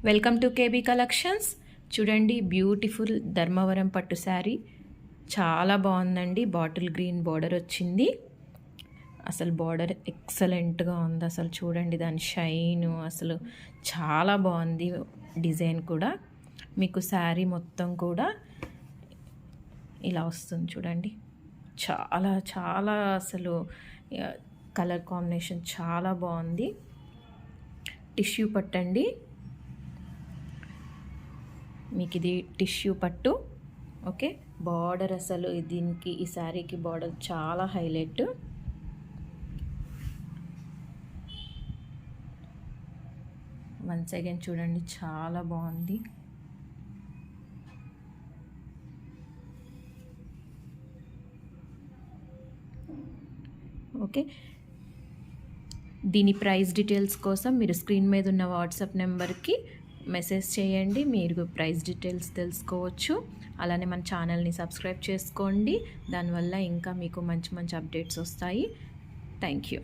Welcome to KB collections. చూడండి, beautiful Dharmavaram పట్టు శారీ చాలా బాగుందండి. బాటిల్ గ్రీన్ బార్డర్ వచ్చింది. అసలు బార్డర్ ఎక్సలెంట్గా ఉంది. అసలు చూడండి దాని షైను, అసలు చాలా బాగుంది. డిజైన్ కూడా మీకు శారీ మొత్తం కూడా ఇలా వస్తుంది. చూడండి, చాలా చాలా అసలు కలర్ కాంబినేషన్ చాలా బాగుంది. టిష్యూ పట్టండి, మీకు ఇది టిష్యూ పట్టు. ఓకే, బార్డర్ అసలు దీనికి ఈ శారీకి బార్డర్ చాలా హైలైట్. వన్స్ అగైన్ చూడండి, చాలా బాగుంది. ఓకే, దీని ప్రైస్ డీటెయిల్స్ కోసం మీరు స్క్రీన్ మీద ఉన్న వాట్సాప్ నెంబర్కి మెసేజ్ చేయండి. మీరు ప్రైస్ డీటెయిల్స్ తెలుసుకోవచ్చు. అలానే మన ఛానల్ని సబ్స్క్రైబ్ చేసుకోండి. దానివల్ల ఇంకా మీకు మంచి మంచి అప్డేట్స్ వస్తాయి. Thank you.